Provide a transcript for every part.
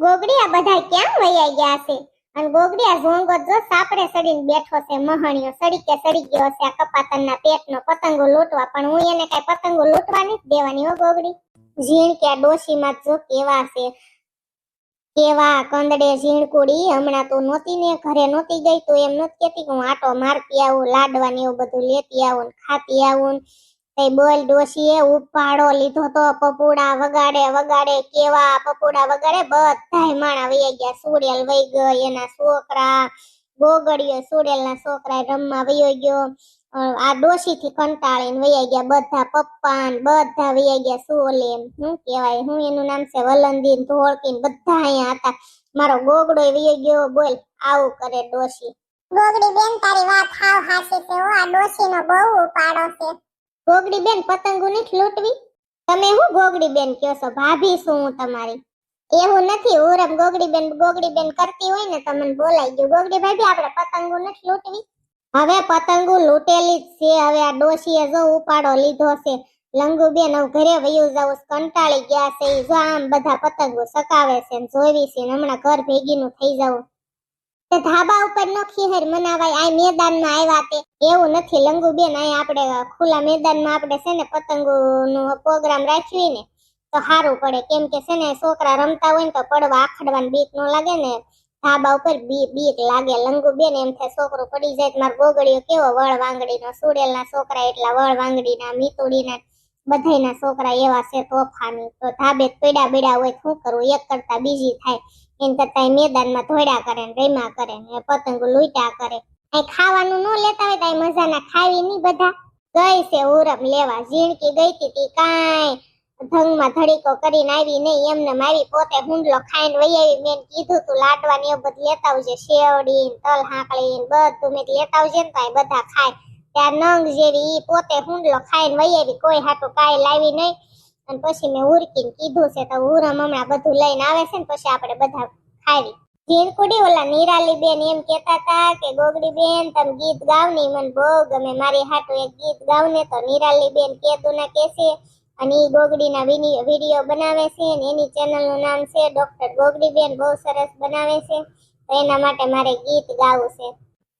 ગોગડી આ બધા ક્યાં વયા ગયા છે? અને ગોગડી આ ઝોંગો જો સાપડે સડીને બેઠો છે, મહણિયો સડી ગયો છે આ કપાતનના પેટનો પતંગો લૂંટવા. પણ હું એને કઈ પતંગો લૂંટવા નથી દેવાની હો ગોગડી. ઝીણ કે આ ડોશીમાં જો કેવા છે, કેવા કંદડે ઝીણકુડી. હમણાં તો નહોતી ને ઘરે નહોતી ગઈ તો એમ નથી કેતી કે હું આટો મારતી આવું, લાડવાની એવું બધું લેતી આવું ખાતી આવું. કઈ બોલ ડોશીએ ઉપાડો લીધો તો પપુડા વગાડે કેવા પપુડા વગાડે. બધાય માણા વહી ગયા. સુડેલ વહી ગઈ, એના છોકરા ગોગડીઓ સુડેલના છોકરા રમવા વહી ગયો. આ ડોશી થી કંટાળીને વહી ગયા બધા. પપ્પા ને બધા વહી ગયા. સોલે શું કેવાય, હું એનું નામ છે વલંદી ધોળકી બધા અહીંયા હતા. મારો ગોગડો વહી ગયો. બોલ આવું કરે ડોશી. ગોગડી બેન તારી વાત હાવ હાચી છે હો, આ ડોશીનો બહુ ઉપાડો છે. ગોગડી બેન પતંગો નથી લૂંટવી. તમે હું ગોગડી બેન કયો છો? ભાભી શું હું તમારી? એવું નથી. ઉરમ ગોગડી બેન કરતી હોય ને તમને બોલાઈ ગયું. ગોગડી ભાભી આપણે પતંગો નથી લૂંટવી. હવે પતંગો લૂંટેલી જ છે. હવે આ ડોશીએ જો ઉપાડો લીધો છે. લંગુ બેન હવે ઘરે વયું જાવ, કંટાળી ગયા છે. જો આમ બધા પતંગો સકાવે છે ને જોવી છે. હમણાં ઘર ભેગીનું થઈ જવું. તે ધાબા ઉપર નો ખીહર મનાવાય. આ મેદાનમાં આવ્યા તે એવું નથી લંગુ બેન. આ આપણે ખુલ્લા મેદાનમાં આપણે છે ને પતંગોનો પ્રોગ્રામ રાખ્યો ને તો સારું પડે. કેમ કે છે ને છોકરા રમતા હોય ને તો પડવા આખડવાની બીક ન લાગે ને. ધાબા ઉપર બીક લાગે. લંગુ બેન એમ થાય છોકરો પડી જાય. મારો ગોગડીઓ કેવો વળ વાંગડીનો, સુડેલના છોકરા એટલા વળ વાંગડીના, મીતુડીના બધાયના છોકરા એવા છે તોફાની. તો ધાબે પીડા બીડા હોય શું કરવું? એક કરતા બીજી થાય. એમ કરતા મેદાનમાં ધોડ્યા કરે ને રમ્યા કરે ને પતંગો લૂંટ્યા કરે. અહીં ખાવાનું ન લેતા હોય તો મજા ના ખાવી નહીં. બધા ગઈ છે ઉરમ લેવા. ઝીણકી ગઈ હતી કાંઈ ધંગમાં ધડીકો કરીને આવી નહીં. એમને મારી પોતે હુંડલો ખાઈને વહી આવી. મેં કીધું તું લાડવાની એવું બધું લેતા આવજે, શેવડી તલ હાંકળી બધું મેં લેતા આવજે ને તો બધા ખાય. ત્યાં નંગ જેવી ઈ પોતે હુંડલો ખાઈને વહી આવી. કોઈ હાટું કાંઈ લાવી નહીં. અને પછી મેં ઉરકીને કીધું છે તો ઉરમ હમણાં બધું લઈને આવે છે ને પછી આપણે બધા ખાવી. ઝીણકુડી ઓલા નિરાલી બેન એમ કેતા હતા કે ગોગડી બેન તમે ગીત ગાવ ની, મને બહુ ગમે. મારી હાટું એક ગીત ગાવ ને. તો નિરાલી બેન કેદુના કેસે અને ઈ ગોગડીના વિડીયો બનાવે છે ને એની ચેનલનું નામ છે ડોક્ટર ગોગડી બેન. બહુ સરસ બનાવે છે તો એના માટે મારે ગીત ગાવું છે.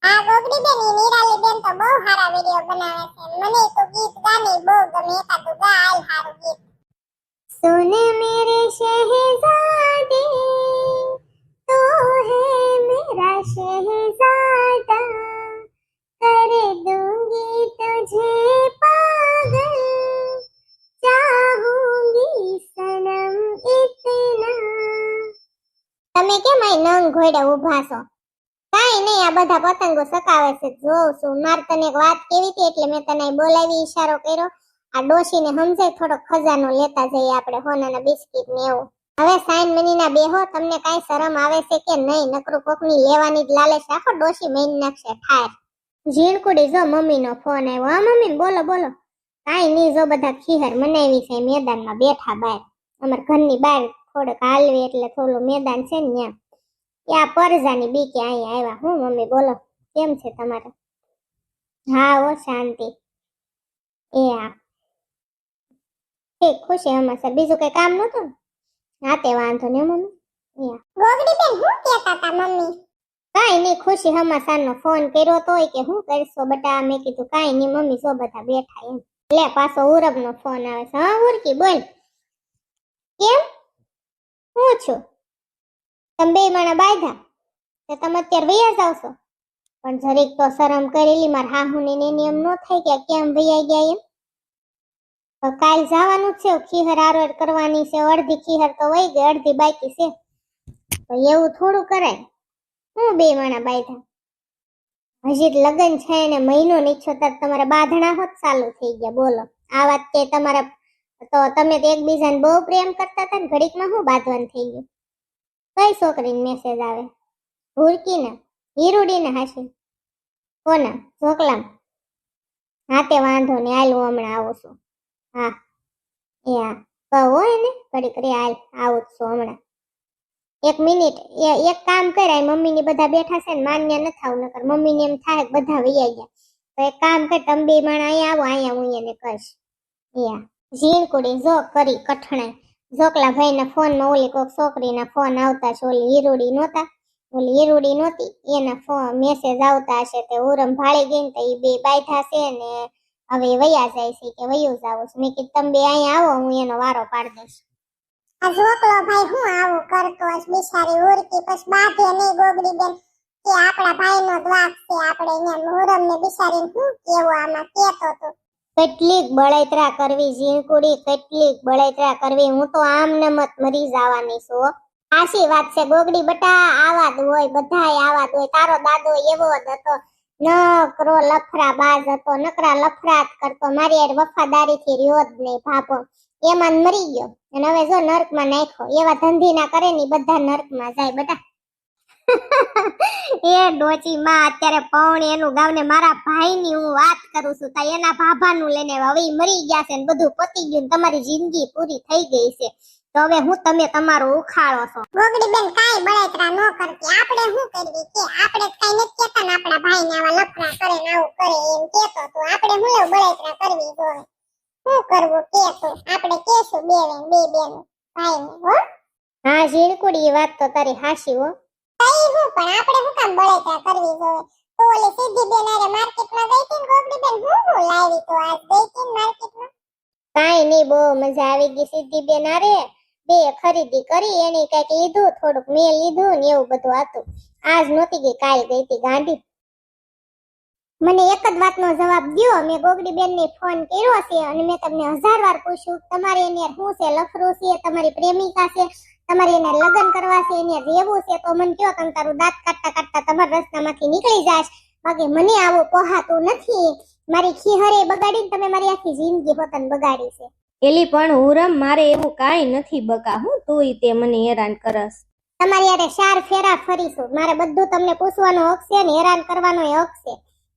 આ ગોગડી બેન ઈ નિરાલી બેન તો બહુ સારા વિડિયો બનાવે છે. મને તો ગીત ગાની બહુ ગમે. એકાદું ગા આલ સારું ગીત. सुन मेरे शहजादे तू है मेरा शहजादा कर दूंगी तुझे पागल चाहूंगी सनम इतना. તમે કેમ આ નંગ ઘોડે ઉભા છો? કાઈ નહીં, આ બધા પતંગો સકાવે છે જોઉં છું. માર તને એક વાત કેવી હતી એટલે મેં તને બોલાવી, ઈશારો કર્યો. આ ડોશીને સમજાય થોડો ખજાનો લેતા જઈએ આપણે, હોનાના બિસ્કિટ ને એવું. હવે સાઈન મનીના બેહો. તમને કાઈ શરમ આવે છે કે નહીં? નકરું કોકની લેવાની જ લાલચ રાખો. ડોશી મહીને નાખશે ઠાર. ઝીણકુડી જો મમ્મીનો ફોન આવ્યો. હા મમ્મી બોલો બોલો. કાઈ નહીં, જો બધા ખીહર મનાવી છે મેદાનમાં બેઠા બહાર. અમાર ઘરની બહાર થોડુંક હાલવી એટલે થોડું મેદાન છે ને ત્યાં. ત્યાં પરજાની બીકે અહીંયા આવ્યા. હું મમ્મી બોલો, કેમ છે તમારે? હા ઓ શાંતિ. એ હા ખુશી હમણાં સર બીજું કઈ કામ નતું ને? હા તે વાંધો ને મમ્મી. ગોગડી બેન હું કહેતા હતા મમ્મી? કાઈ નહીં, ખુશી હમાસારનો ફોન કર્યો તોય કે હું કરશો બટા. મેં કીધું કાઈ નહીં મમ્મી, જો બધા બેઠા એમ. લે પાછો ઉરબનો ફોન આવે છે. હા ઉરકી બોલ. કેમ હું છું? તમે બે માણા બાંધ્યા તે તમે અત્યારે વૈયા જાવ છો? પણ જરીક તો શરમ કરેલી. માર હાહુની ને એમ ન થાય કે કેમ વૈયા ગયા એમ. તો કાલ જવાનું છે ખીહર આરોર કરવાની છે. અડધી ખીહર તો વહી ગઈ, અડધી બાકી છે. તો એવું થોડું કરાય. હું બે માણા બાંધ્યા? હજી લગન છે ને મહિનો નીચો તક તમારા બાંધણા હોત ચાલુ થઈ ગયા. બોલો આ વાત કે તમારા તો તમે તો એકબીજાને બહુ પ્રેમ કરતા હતા ને ઘડીકમાં હું બાંધવાનું થઈ ગયું? કઈ છોકરીને મેસેજ આવે? ભૂરકીને હીરુડીને હાશી કોના ઢોકલામ? હા તે વાંધો ને હાલ હું હમણાં આવું છું. હા એ હા કહો એને ઘડીક રે હાલ આવું જ છું હમણાં. એક મિનિટ એક કામ કરાય. મમ્મીની બધા બેઠા છે ને માન્ય ન થાવ નકર મમ્મીને એમ થાય બધા વૈયા ગયા. તો એક કામ કર તમે બે માણા અહીંયા આવો, અહીંયા હું એને કહીશ. યા ઝીણકુડી જો કરી કઠણાઈ. જોકલા ભાઈના ફોનમાં ઓલી કોક છોકરીના ફોન આવતા છે, ઓલી હીરુડી નહોતી એના ફોન મેસેજ આવતા હશે તે ઉરમ ભાળી ગઈ ને તો ઈ બે બાયઠા છે ને હવે ઈ વયા જાય છે કે વયું જાવ છે. મેં કીધું તમે બે અહીંયા આવો હું એનો વારો પાડી દઈશ. આ જોકલો ભાઈ હું આવું કરતો હશે બિચારી ઉરકી પછી બાધે નહીં ગોગડી બેન કે આપણા ભાઈનો જ વાંક છે આપણે અહીંયા મોહરમ ને બિચારીને શું કેવું આમાં કેતો તો કેટલીક બળતરા કરવી ઝીણકુડી, કેટલીક બળતરા કરવી. હું તો આમ ને મત મરી જવાની છું હો. આશી વાત છે ગોગડી બટા, આવા જ હોય બધાય આવા જ હોય. તારો દાદો એવો જ હતો, નકરો લફરા બાજ હતો, નકરા લફરા જ કરતો, મારી યાર વફાદારીથી રહ્યો જ નહીં ભાભો. એમાં જ મરી ગયો અને હવે જો નર્કમાં નાખ્યો. એવા ધંધી ના કરે ને બધા નર્કમાં જાય બટા. એ ડોચી માં અત્યારે પૌણી એનું ગાવ ને મારા ભાઈ ની હું વાત કરું છું તા એના ભાભાનું લઈને હવે ઈ મરી ગયા છે ને બધું પતી ગયું ને તમારી જિંદગી પૂરી થઈ ગઈ છે. તો હવે હું તમે તમારો ઉખાડો છો. ગોગડી બેન કાઈ બળતરા ન કરતી, આપણે શું કરવી કે આપણે કાઈ નથી કેતા ને આપણા ભાઈને આવા લફડા કરે ને આવું કરે એમ કેતો તો આપણે હું એવું બળતરા કરવી જોઈએ. શું કરવું કે તો આપણે કેશું બે બેન ભાઈને હો. હા ઝીણકુડી વાત તો તારી હાશી હો. કઈ હું પણ આપણે શું કામ બળતરા કરવી જોઈએ. તો ઓલી સીધી બેન આરે માર્કેટમાં ગઈ હતી ને ગોગડી બેન હું લાવી તો આજ ગઈ હતી માર્કેટમાં. કાઈ નહીં બહુ મજા આવી ગઈ સિદ્ધિ બેન આરે. બે ખરીદી કરી એને કઈક લીધું, થોડુંક મેં લીધું ને એવું બધું હતું. આજ નહોતી ગઈ કાલ ગઈ હતી ગાંધી. મને એક જ વાતનો જવાબ દ્યો. મેં ગોગડી બેન ને ફોન કર્યો છે અને મેં તમને 1000 વાર પૂછ્યું તમારે એને શું છે, લફરું છે, તમારી પ્રેમિકા છે, તમારે એને લગ્ન કરવા છે, એને રહેવું છે તો મને કયો. તમે તારું દાંત કાઢતા કાઢતા તમારા રસ્તામાંથી નીકળી જાશ. બાકી મને આવું પોહાતું નથી. મારી ખીહરે બગાડીને તમે મારી આખી જિંદગી પોતાને બગાડી છે. એલી પણ હુરમ મારે એવું કાઈ નથી બકા, હું તું તે મને હેરાન કરસ. તમારી યારે 4 ફેરા ફરીશું. મારે બધું તમને પૂછવાનો હક છે ને હેરાન કરવાનો હક છે.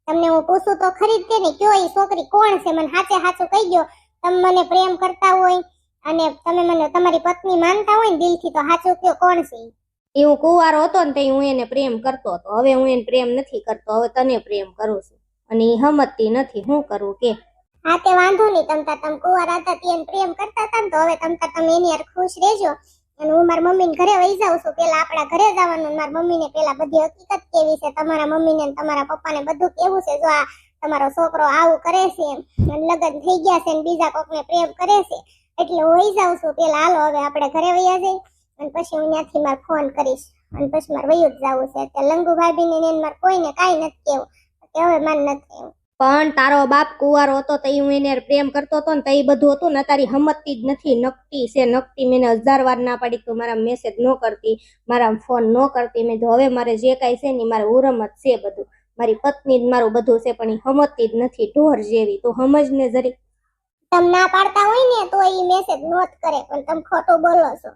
તમને હું પૂછું તો ખરી જ ને કયો ઈ છોકરી કોણ છે, મને હાચે હાચું કહી ગયો. તમે મને પ્રેમ કરતા હોય અને તમે મને તમારી પત્ની માનતા હોય ને દિલથી તો હાચું કયો કોણ છે ઈ? એ હું કુંવારો હતો ને તે હું એને પ્રેમ કરતો હતો. હવે હું એને પ્રેમ નથી કરતો, હવે તને પ્રેમ કરું છું અને ઈ હમતતી નથી. શું કરું કે? હા તે વાંધો નહીં. તમે કુંવારા હતા તેને પ્રેમ કરતા હતા ને તો હવે તમે એની યાર ખુશ રહેજો. અને હું મારા મમ્મીને ઘરે વહી જાઉં છું. પેલા આપણા ઘરે જવાનું, મારા મમ્મીને પેલા બધી હકીકત કેવી છે, તમારા મમ્મીને ને તમારા પપ્પાને બધું કેવું છે. જો આ તમારો છોકરો આવું કરે છે અને લગ્ન થઈ ગયા છે ને બીજા કોકને પ્રેમ કરે છે એટલે વહી જાઉં છું. પેલા હાલો હવે આપણે ઘરે વહ્યા જઈ અને પછી હું ત્યાંથી મારે ફોન કરીશ અને પછી મારે વયું જ જવું છે. એટલે લંગુ ભાભીને ને મારે કોઈને કાંઈ નથી કેવું કે હવે મારે નથી કેવું. પણ તારો બાપ કુંવારો હતો તો હું એને પ્રેમ કરતો હતો ને તો એ બધું હતું ને. તારી હમતતી જ નથી, નકટી છે નકટી. મેં 1000 વાર ના પાડી તું મારા મેસેજ ન કરતી, મારા ફોન ન કરતી. મેં તો હવે મારે જે કાંઈ છે ને મારે ઉરમ જ છે બધું. મારી પત્ની જ મારું બધું છે પણ એ હમતતી જ નથી, ઢોર જેવી. તું સમજ ને જરી. તમે ના પાડતા હોય ને તો એ મેસેજ નોટ કરે પણ તમે ખોટું બોલો છો.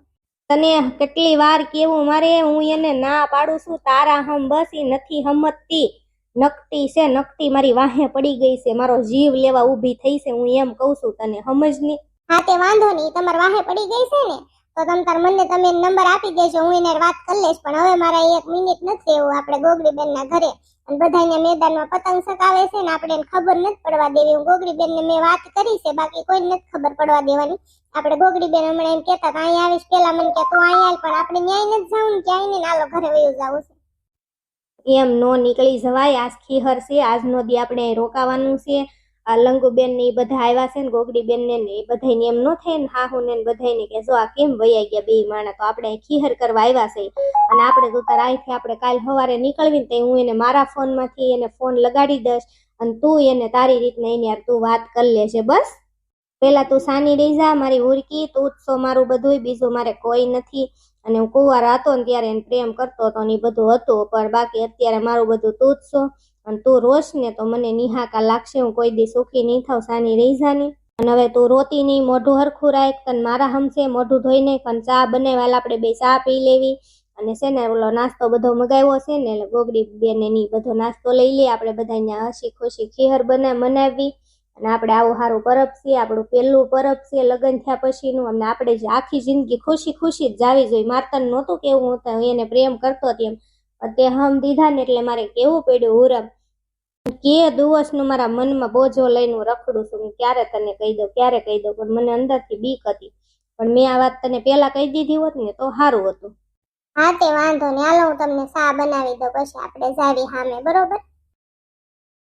તને કેટલી વાર કેવું મારે, હું એને ના પાડું છું તારા હમ. બસ ઈ નથી હમતતી, નકટી છે નકટી. મારી વાહે પડી ગઈ છે, મારો જીવ લેવા ઊભી થઈ છે. હું એમ કહું છું તને સમજ ની. હા તે વાંધો નહીં. તમારે વાહે પડી ગઈ છે ને તો તમે નંબર આપી દેજો, હું એને વાત કરી લઈશ. પણ હવે મારા 1 મિનિટ નથી એવું આપણે ગોગડી બેન ના ઘરે અને બધાને મેદાનમાં પતંગ ચગાવે છે ને આપણે એને ખબર નથી પડવા દેવી. હું ગોગડી બેન ને મેં વાત કરી છે, બાકી કોઈ નથી ખબર પડવા દેવાની. આપણે ગોગડી બેન હમણાં એમ કેતા અહીંયા આવીશ, પેલા મને કે તું અહીંયા આવ, પણ આપણે ન્યાય નથી જવું ને ક્યાંય નહીં. હાલો ઘરે વયું જવું છે. એમ નો નીકળી જવાય. આજ ખીહર છે, આજનો દી આપણે અહીં રોકાવાનું છે. આ લંગુબેન ને એ બધા આવ્યા છે ને ગોગડી બેન ને એ બધાને એમ નો થાય ને હાહુ ને બધાને કે જો આ કેમ વૈયા ગયા બે માણા. તો આપણે ખીહર કરવા આવ્યા છે અને આપણે તો તાર અહીંથી આપણે કાલ સવારે નીકળવી ને હું એને મારા ફોન માંથી એને ફોન લગાડી દઈશ અને તું એને તારી રીતના એને યાર તું વાત કરી લેશે. બસ પેલા તું સાની રહી જા મારી ઉરકી. તું જ છો મારું બધું, બીજું મારે કોઈ નથી. અને હું કુંવારો હતો ને ત્યારે એને પ્રેમ કરતો હતો ને એ બધું હતું, પણ બાકી અત્યારે મારું બધું તું જ છો. અને તું રોશ ને તો મને નિહાકા લાગશે. હું કોઈ દી સુખી નહીં થાવ, સાની રહી જાની. અને હવે તું રોતી નહીં, મોઢું હરખું રાખ. તને મારા હમશે મોઢું ધોઈ નાખ અને ચા બનાવેલા આપણે બે ચા પી લેવી. અને છે ને ઓલો નાસ્તો બધો મગાવ્યો છે ને એટલે ગોગડી બેન ની બધો નાસ્તો લઈ લે. આપણે બધા હસી ખુશી ખીહર મનાવી અને આપણે આવું સારું પરબ છે, આપણું પહેલું પરબ છે લગ્ન થયા પછીનું. અને આપણે જે આખી જિંદગી ખુશી ખુશી જ જાવી જોઈએ. મારતન નહોતું કેવું હું એને પ્રેમ કરતો તેમ તે હમ દીધા ને એટલે મારે કેવું પડ્યું હુરમ કે દિવસનું મારા મનમાં બોજો લઈને હું રખડું છું. ક્યારે તને કહી દઉં ક્યારે કહી દઉં, પણ મને અંદરથી બીક હતી. પણ મેં આ વાત તને પેલા કહી દીધી હોત ને તો સારું હતું. હા તે વાંધો નહીં, હાલો હું તમને ચા બનાવી દઉં, પછી આપણે જાવી સામે, બરોબર?